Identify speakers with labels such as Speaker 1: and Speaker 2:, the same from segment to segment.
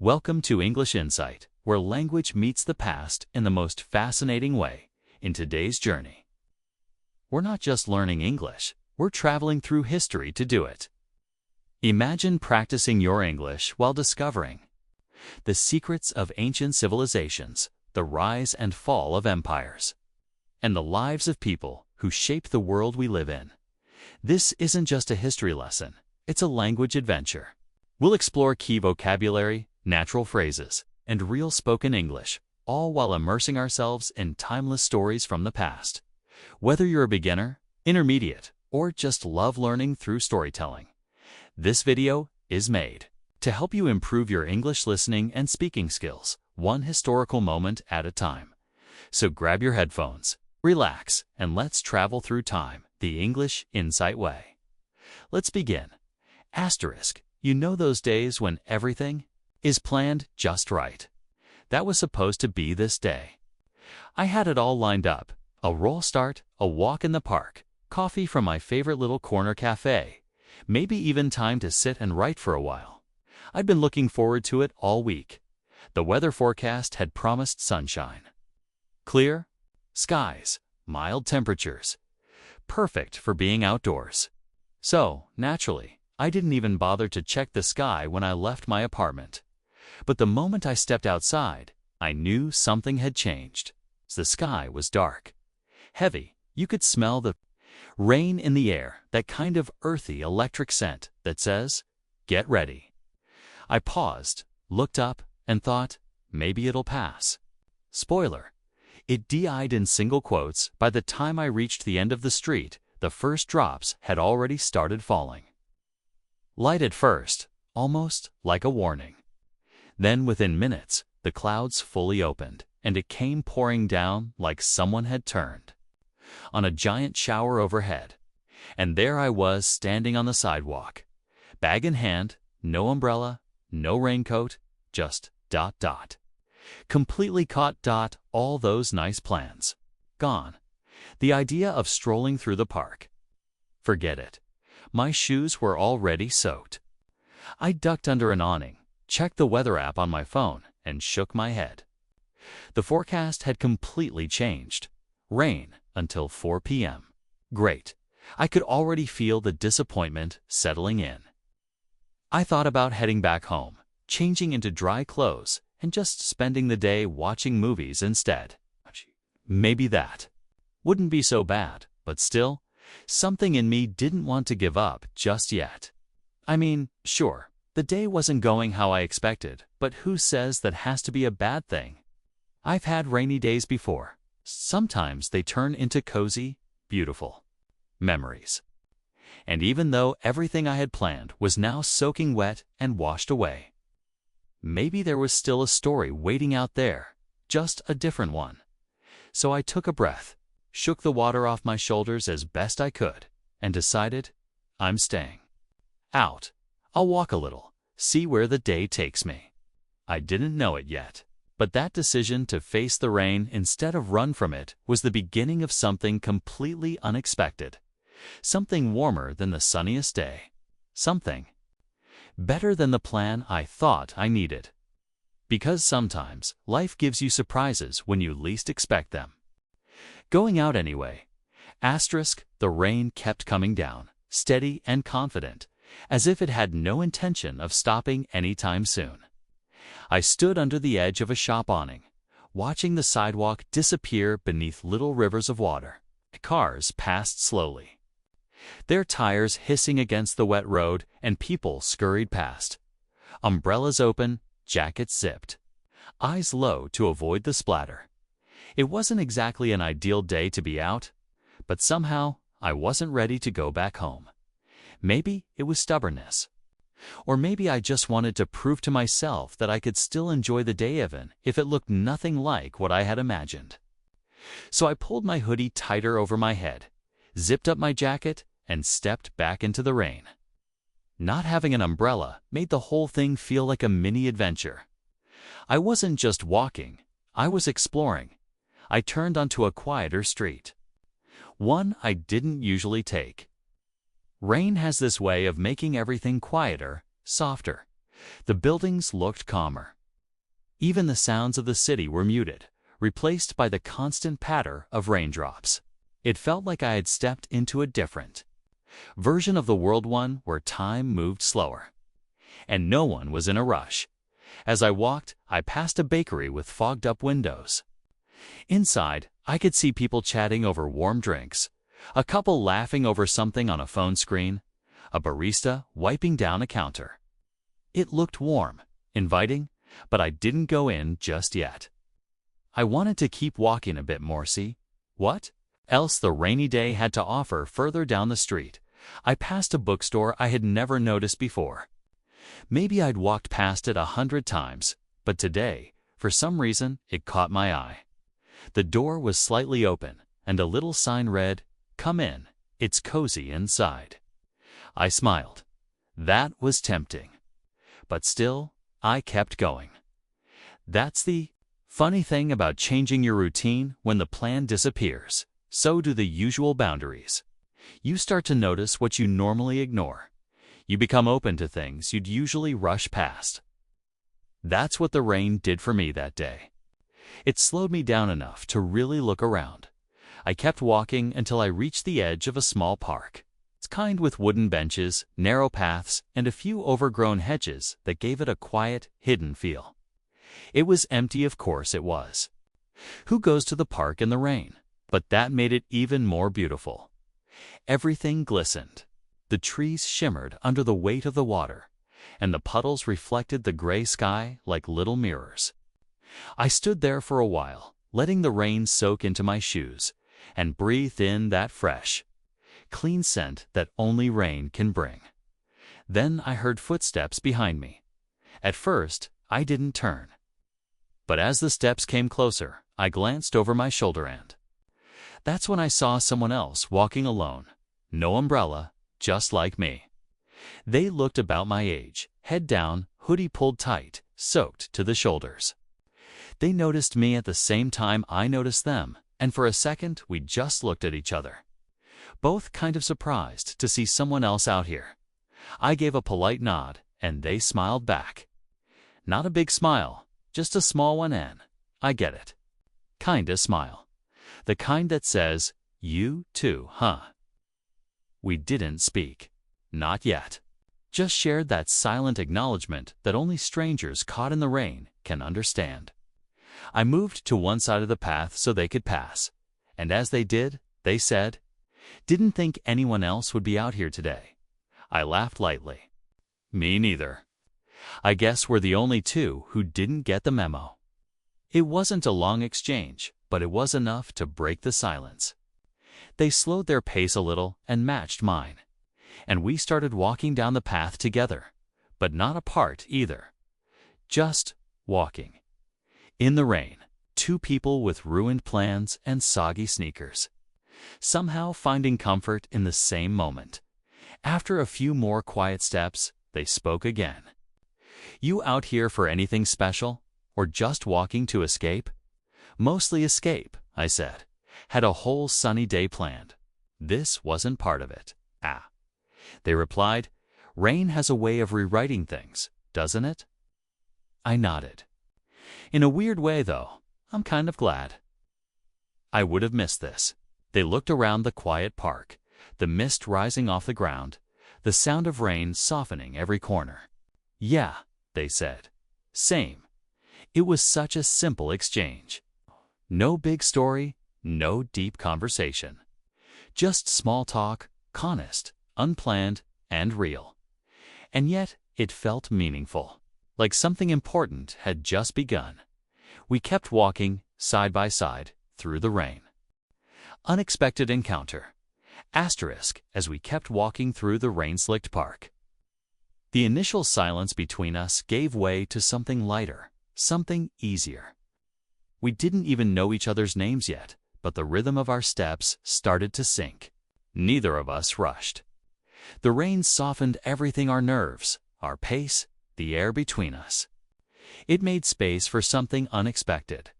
Speaker 1: Welcome to English Insight, where language meets the past in the most fascinating way in today's journey. We're not just learning English, we're traveling through history to do it. Imagine practicing your English while discovering the secrets of ancient civilizations, the rise and fall of empires, and the lives of people who shape the world we live in. This isn't just a history lesson, it's a language adventure. We'll explore key vocabulary, natural phrases, and real spoken English, all while immersing ourselves in timeless stories from the past. Whether you're a beginner, intermediate, or just love learning through storytelling, this video is made to help you improve your English listening and speaking skills, one historical moment at a time. So grab your headphones, relax, and let's travel through time the English Insight way. Let's begin. Asterisk. You know those days when everything is planned just right. That was supposed to be this day. I had it all lined up. A roll start, a walk in the park, coffee from my favorite little corner cafe, maybe even time to sit and write for a while. I'd been looking forward to it all week. The weather forecast had promised sunshine. Clear skies, mild temperatures, perfect for being outdoors. So, naturally, I didn't even bother to check the sky when I left my apartment. But the moment I stepped outside, I knew something had changed. The sky was dark, heavy. You could smell the rain in the air, that kind of earthy electric scent that says, "Get ready." I paused, looked up, and thought, maybe it'll pass. Spoiler, it de-eyed in single quotes. By the time I reached the end of the street, the first drops had already started falling. Light at first, almost like a warning. Then within minutes, the clouds fully opened, and it came pouring down like someone had turned on a giant shower overhead. And there I was standing on the sidewalk, bag in hand, no umbrella, no raincoat, just ... Completely caught ... all those nice plans gone. The idea of strolling through the park, forget it. My shoes were already soaked. I ducked under an awning, checked the weather app on my phone, and shook my head. The forecast had completely changed. Rain until 4 p.m. Great. I could already feel the disappointment settling in. I thought about heading back home, changing into dry clothes, and just spending the day watching movies instead. Maybe that wouldn't be so bad, but still, something in me didn't want to give up just yet. I mean, sure, the day wasn't going how I expected, but who says that has to be a bad thing? I've had rainy days before. Sometimes they turn into cozy, beautiful memories. And even though everything I had planned was now soaking wet and washed away, maybe there was still a story waiting out there, just a different one. So I took a breath, shook the water off my shoulders as best I could, and decided, I'm staying out. I'll walk a little, see where the day takes me. I didn't know it yet, but that decision to face the rain instead of run from it was the beginning of something completely unexpected. Something warmer than the sunniest day. Something better than the plan I thought I needed. Because sometimes life gives you surprises when you least expect them. Going out anyway. Asterisk, the rain kept coming down, steady and confident, as if it had no intention of stopping anytime soon. I stood under the edge of a shop awning, watching the sidewalk disappear beneath little rivers of water. Cars passed slowly, their tires hissing against the wet road, and people scurried past. Umbrellas open, jackets zipped, eyes low to avoid the splatter. It wasn't exactly an ideal day to be out, but somehow I wasn't ready to go back home. Maybe it was stubbornness. Or maybe I just wanted to prove to myself that I could still enjoy the day even if it looked nothing like what I had imagined. So I pulled my hoodie tighter over my head, zipped up my jacket, and stepped back into the rain. Not having an umbrella made the whole thing feel like a mini adventure. I wasn't just walking, I was exploring. I turned onto a quieter street, one I didn't usually take. Rain has this way of making everything quieter, softer. The buildings looked calmer. Even the sounds of the city were muted, replaced by the constant patter of raindrops. It felt like I had stepped into a different version of the world, one where time moved slower. And no one was in a rush. As I walked, I passed a bakery with fogged-up windows. Inside, I could see people chatting over warm drinks, a couple laughing over something on a phone screen, a barista wiping down a counter. It looked warm, inviting, but I didn't go in just yet. I wanted to keep walking a bit more, see what else the rainy day had to offer. Further down the street, I passed a bookstore I had never noticed before. Maybe I'd walked past it 100 times, but today, for some reason, it caught my eye. The door was slightly open, and a little sign read, "Come in, it's cozy inside." I smiled. That was tempting. But still, I kept going. That's the funny thing about changing your routine. When the plan disappears, so do the usual boundaries. You start to notice what you normally ignore. You become open to things you'd usually rush past. That's what the rain did for me that day. It slowed me down enough to really look around. I kept walking until I reached the edge of a small park. It's kind with wooden benches, narrow paths, and a few overgrown hedges that gave it a quiet, hidden feel. It was empty, of course it was. Who goes to the park in the rain? But that made it even more beautiful. Everything glistened. The trees shimmered under the weight of the water, and the puddles reflected the gray sky like little mirrors. I stood there for a while, letting the rain soak into my shoes, and breathed in that fresh, clean scent that only rain can bring. Then I heard footsteps behind me. At first, I didn't turn. But as the steps came closer, I glanced over my shoulder, and that's when I saw someone else walking alone. No umbrella, just like me. They looked about my age, head down, hoodie pulled tight, soaked to the shoulders. They noticed me at the same time I noticed them, and for a second we just looked at each other. Both kind of surprised to see someone else out here. I gave a polite nod, and they smiled back. Not a big smile, just a small one, and I get it. Kinda smile. The kind that says, "You too, huh?" We didn't speak. Not yet. Just shared that silent acknowledgement that only strangers caught in the rain can understand. I moved to one side of the path so they could pass, and as they did, they said, "Didn't think anyone else would be out here today." I laughed lightly. Me neither. I guess we're the only two who didn't get the memo. It wasn't a long exchange, but it was enough to break the silence. They slowed their pace a little and matched mine, and we started walking down the path together, but not apart either. Just walking. In the rain, two people with ruined plans and soggy sneakers, somehow finding comfort in the same moment. After a few more quiet steps, they spoke again. "You out here for anything special, or just walking to escape?" "Mostly escape," I said. "Had a whole sunny day planned. This wasn't part of it." "Ah." They replied, "Rain has a way of rewriting things, doesn't it?" I nodded. In a weird way, though, I'm kind of glad. I would have missed this. They looked around the quiet park, the mist rising off the ground, the sound of rain softening every corner. "Yeah," they said. "Same." It was such a simple exchange. No big story, no deep conversation. Just small talk, honest, unplanned, and real. And yet, it felt meaningful, like something important had just begun. We kept walking, side by side, through the rain. Unexpected encounter. Asterisk as we kept walking through the rain-slicked park. The initial silence between us gave way to something lighter, something easier. We didn't even know each other's names yet, but the rhythm of our steps started to sync. Neither of us rushed. The rain softened everything, our nerves, our pace, the air between us. It made space for something unexpected.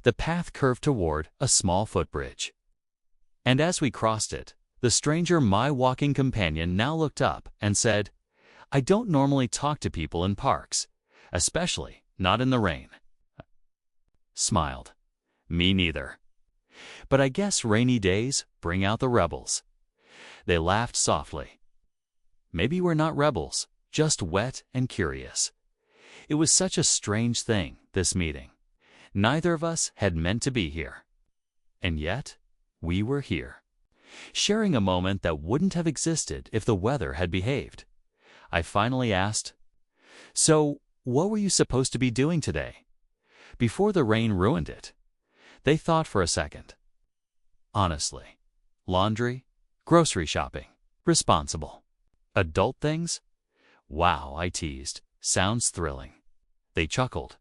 Speaker 1: The path curved toward a small footbridge. And as we crossed it, the stranger, my walking companion, now looked up and said, I don't normally talk to people in parks, especially not in the rain. Smiled. Me neither. But I guess rainy days bring out the rebels. They laughed softly. Maybe we're not rebels, just wet and curious. It was such a strange thing, this meeting. Neither of us had meant to be here. And yet, we were here, sharing a moment that wouldn't have existed if the weather had behaved. I finally asked, "So, what were you supposed to be doing today?" Before the rain ruined it. They thought for a second. Honestly, laundry, grocery shopping, responsible. Adult things? Wow, I teased. Sounds thrilling. They chuckled.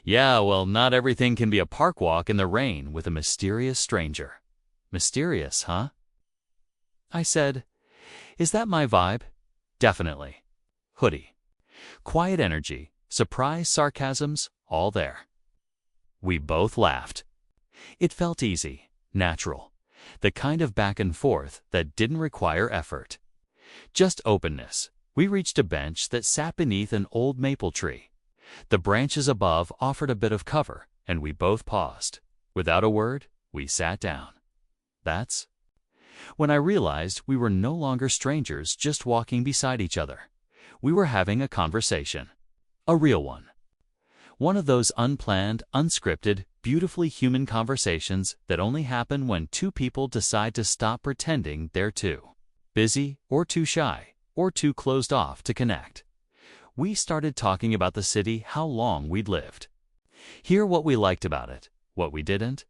Speaker 1: Yeah, well, not everything can be a park walk in the rain with a mysterious stranger. Mysterious, huh? I said, "Is that my vibe?" Definitely. Hoodie. Quiet energy, surprise sarcasms, all there. We both laughed. It felt easy, natural, the kind of back and forth that didn't require effort. Just openness. We reached a bench that sat beneath an old maple tree. The branches above offered a bit of cover, and we both paused. Without a word, we sat down. That's when I realized we were no longer strangers just walking beside each other. We were having a conversation. A real one. One of those unplanned, unscripted, beautifully human conversations that only happen when two people decide to stop pretending they're too busy or too shy or too closed off to connect. We started talking about the city, how long we'd lived. Hear what we liked about it, what we didn't.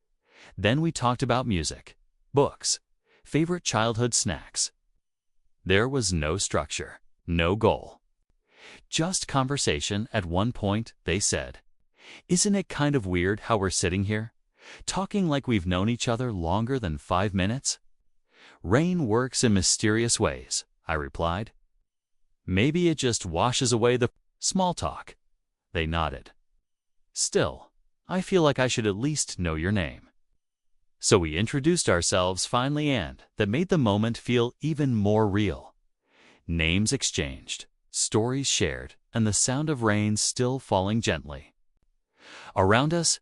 Speaker 1: Then we talked about music, books, favorite childhood snacks. There was no structure, no goal. Just conversation. At one point, they said, "Isn't it kind of weird how we're sitting here, talking like we've known each other longer than 5 minutes?" Rain works in mysterious ways, I replied. Maybe it just washes away the small talk. They nodded. Still, I feel like I should at least know your name. So we introduced ourselves finally, and that made the moment feel even more real. Names exchanged, stories shared, and the sound of rain still falling gently. Around us,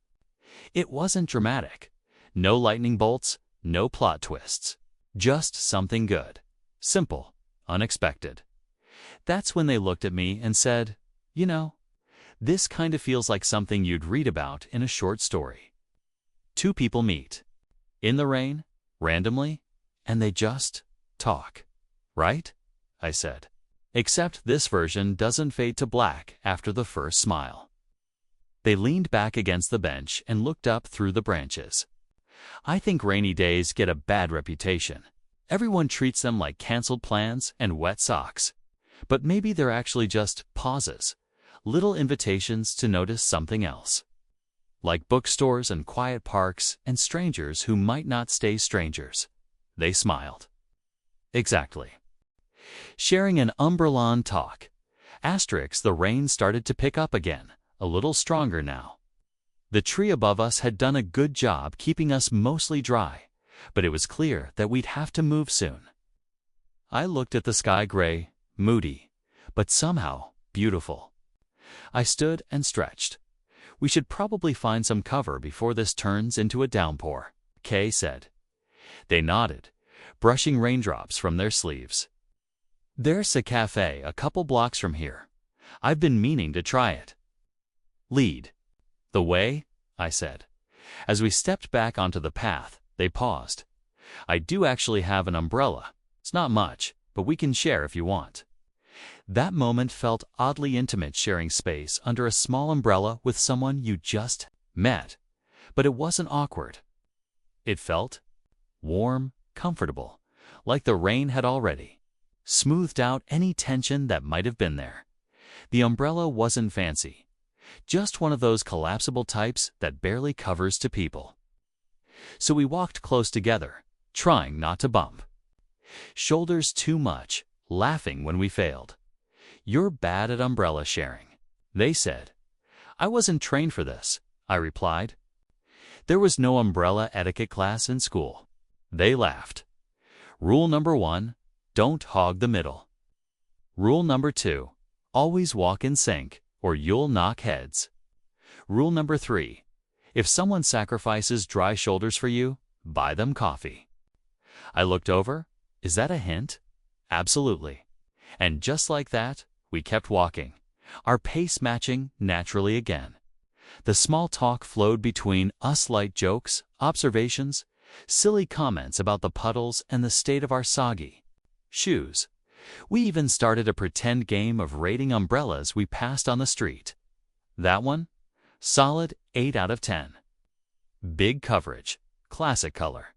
Speaker 1: it wasn't dramatic. No lightning bolts, no plot twists. Just something good, simple, unexpected. That's when they looked at me and said, "You know, this kind of feels like something you'd read about in a short story." Two people meet, in the rain, randomly, and they just talk. Right? I said. Except this version doesn't fade to black after the first smile. They leaned back against the bench and looked up through the branches. I think rainy days get a bad reputation. Everyone treats them like canceled plans and wet socks. But maybe they're actually just pauses, little invitations to notice something else. Like bookstores and quiet parks and strangers who might not stay strangers. They smiled. Exactly. Sharing an umbrella and talk. Asterisk, the rain started to pick up again, a little stronger now. The tree above us had done a good job keeping us mostly dry, but it was clear that we'd have to move soon. I looked at the sky, gray, moody, but somehow beautiful. I stood and stretched. We should probably find some cover before this turns into a downpour, Kay said. They nodded, brushing raindrops from their sleeves. There's a cafe a couple blocks from here. I've been meaning to try it. Lead the way, I said. As we stepped back onto the path, they paused. I do actually have an umbrella. It's not much, but we can share if you want. That moment felt oddly intimate, sharing space under a small umbrella with someone you just met. But it wasn't awkward. It felt warm, comfortable, like the rain had already smoothed out any tension that might have been there. The umbrella wasn't fancy, just one of those collapsible types that barely covers two people. So we walked close together, trying not to bump shoulders too much, laughing when we failed. You're bad at umbrella sharing, they said. I wasn't trained for this, I replied. There was no umbrella etiquette class in school. They laughed. Rule number 1, don't hog the middle. Rule number 2. Always walk in sync, or you'll knock heads. Rule number 3. If someone sacrifices dry shoulders for you, buy them coffee. I looked over. Is that a hint? Absolutely. And just like that, we kept walking, our pace matching naturally again. The small talk flowed between us, light jokes, observations, silly comments about the puddles and the state of our soggy shoes. We even started a pretend game of rating umbrellas we passed on the street. That one? Solid 8 out of 10. Big coverage, classic color.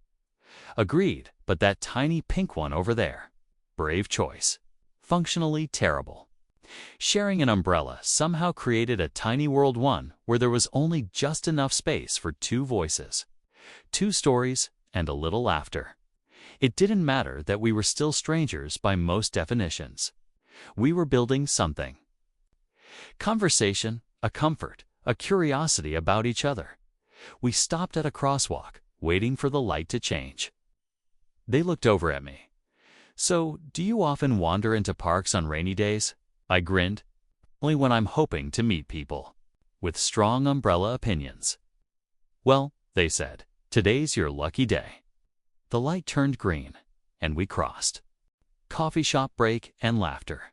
Speaker 1: Agreed, but that tiny pink one over there. Brave choice. Functionally terrible. Sharing an umbrella somehow created a tiny world one where there was only just enough space for 2 voices, 2 stories, and a little laughter. It didn't matter that we were still strangers by most definitions. We were building something. Conversation, a comfort, a curiosity about each other. We stopped at a crosswalk, waiting for the light to change. They looked over at me. So, do you often wander into parks on rainy days? I grinned. Only when I'm hoping to meet people with strong umbrella opinions. Well, they said, today's your lucky day. The light turned green, and we crossed. Coffee shop break and laughter.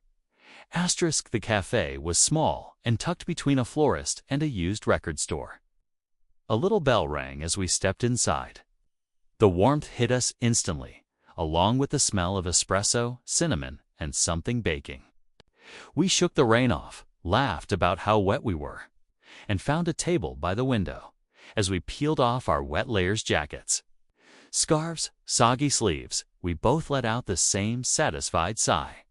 Speaker 1: Asterisk, the cafe was small and tucked between a florist and a used record store. A little bell rang as we stepped inside. The warmth hit us instantly, along with the smell of espresso, cinnamon, and something baking. We shook the rain off, laughed about how wet we were, and found a table by the window as we peeled off our wet layers jackets. Scarves, soggy sleeves, we both let out the same satisfied sigh.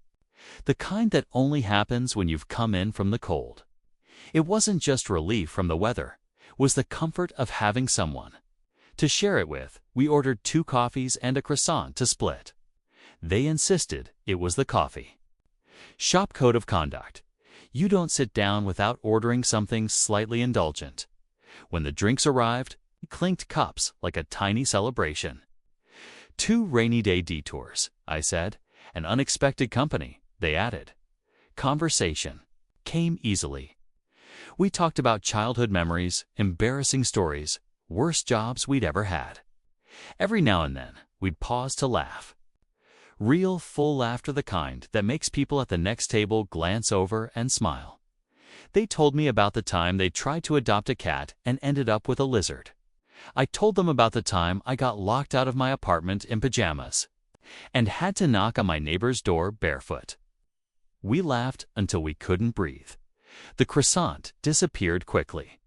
Speaker 1: The kind that only happens when you've come in from the cold. It wasn't just relief from the weather, it was the comfort of having someone to share it with. We ordered 2 coffees and a croissant to split. They insisted it was the coffee. Shop code of conduct. You don't sit down without ordering something slightly indulgent. When the drinks arrived, we clinked cups like a tiny celebration. 2 rainy day detours, I said. An unexpected company, they added. Conversation came easily. We talked about childhood memories, embarrassing stories, worst jobs we'd ever had. Every now and then, we'd pause to laugh. Real, full laughter, the kind that makes people at the next table glance over and smile. They told me about the time they tried to adopt a cat and ended up with a lizard. I told them about the time I got locked out of my apartment in pajamas and had to knock on my neighbor's door barefoot. We laughed until we couldn't breathe. The croissant disappeared quickly.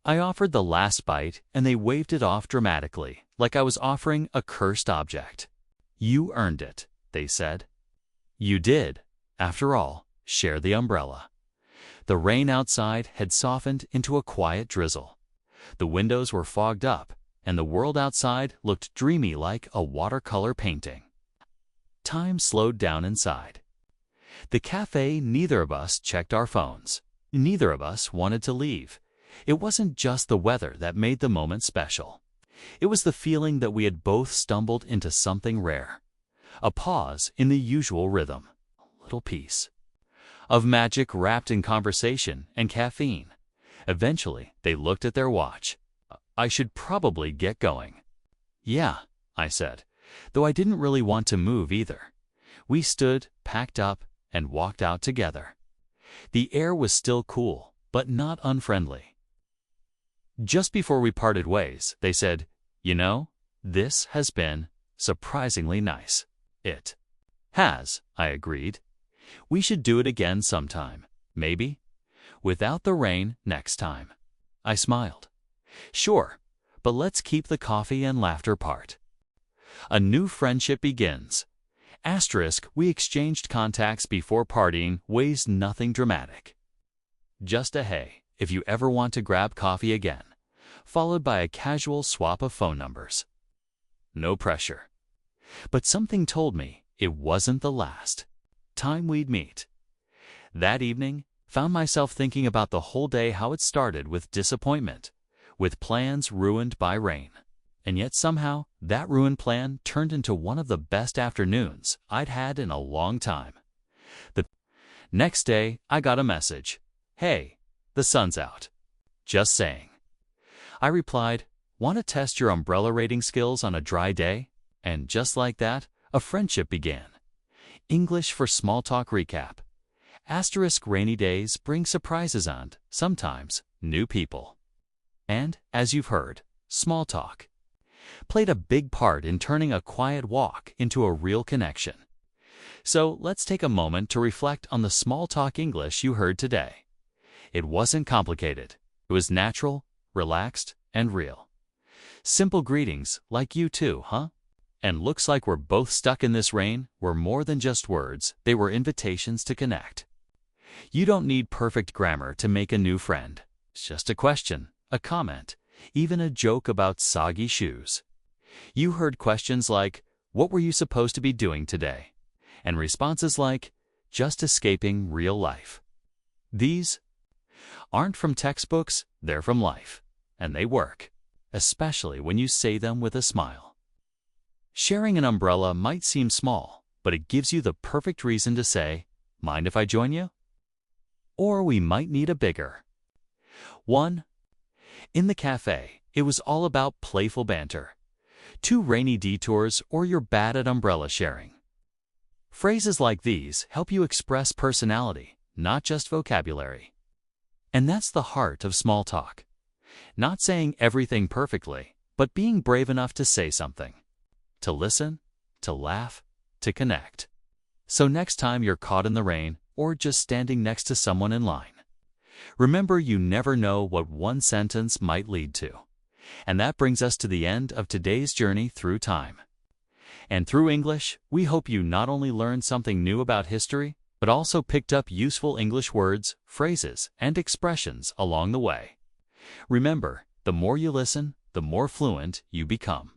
Speaker 1: I offered the last bite, and they waved it off dramatically, like I was offering a cursed object. You earned it, they said. You did, after all, share the umbrella. The rain outside had softened into a quiet drizzle. The windows were fogged up, and the world outside looked dreamy like a watercolor painting. Time slowed down inside. The cafe, neither of us checked our phones. Neither of us wanted to leave. It wasn't just the weather that made the moment special. It was the feeling that we had both stumbled into something rare. A pause in the usual rhythm. A little piece of magic wrapped in conversation and caffeine. Eventually, they looked at their watch. I should probably get going. Yeah, I said, though I didn't really want to move either. We stood, packed up, and walked out together. The air was still cool, but not unfriendly. Just before we parted ways, they said, "You know, this has been surprisingly nice." It has, I agreed. We should do it again sometime, maybe. Without the rain next time. I smiled. Sure, but let's keep the coffee and laughter part. A new friendship begins. Asterisk, we exchanged contacts before partying, ways nothing dramatic. Just a hey, if you ever want to grab coffee again, followed by a casual swap of phone numbers. No pressure. But something told me it wasn't the last time we'd meet. That evening, found myself thinking about the whole day, how it started with disappointment, with plans ruined by rain. And yet somehow, that ruined plan turned into one of the best afternoons I'd had in a long time. The Next day, I got a message. Hey, the sun's out. Just saying. I replied, want to test your umbrella rating skills on a dry day? And just like that, a friendship began. English for small talk recap. Asterisk rainy days bring surprises and, sometimes, new people. And, as you've heard, small talk played a big part in turning a quiet walk into a real connection. So let's take a moment to reflect on the small talk English you heard today. It wasn't complicated. It was natural, relaxed, and real. Simple greetings like you too, huh? And looks like we're both stuck in this rain were more than just words, they were invitations to connect. You don't need perfect grammar to make a new friend. It's just a question, a comment, even a joke about soggy shoes. You heard questions like, what were you supposed to be doing today? And responses like, just escaping real life. These aren't from textbooks, they're from life. And they work, especially when you say them with a smile. Sharing an umbrella might seem small, but it gives you the perfect reason to say, mind if I join you? Or we might need a bigger one. In the cafe, it was all about playful banter. 2 rainy detours or you're bad at umbrella sharing. Phrases like these help you express personality, not just vocabulary. And that's the heart of small talk. Not saying everything perfectly, but being brave enough to say something. To listen, to laugh, to connect. So next time you're caught in the rain or just standing next to someone in line, remember you never know what one sentence might lead to. And that brings us to the end of today's journey through time. And through English, we hope you not only learned something new about history, but also picked up useful English words, phrases, and expressions along the way. Remember, the more you listen, the more fluent you become.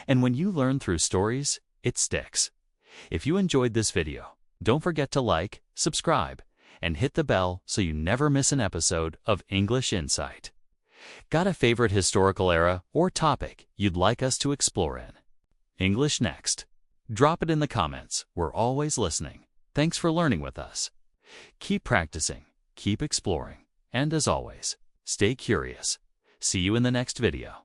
Speaker 1: And when you learn through stories, it sticks. If you enjoyed this video, don't forget to like, subscribe, and hit the bell so you never miss an episode of English Insight. Got a favorite historical era or topic you'd like us to explore in English Next? Drop it in the comments. We're always listening. Thanks for learning with us. Keep practicing, keep exploring, and as always, stay curious. See you in the next video.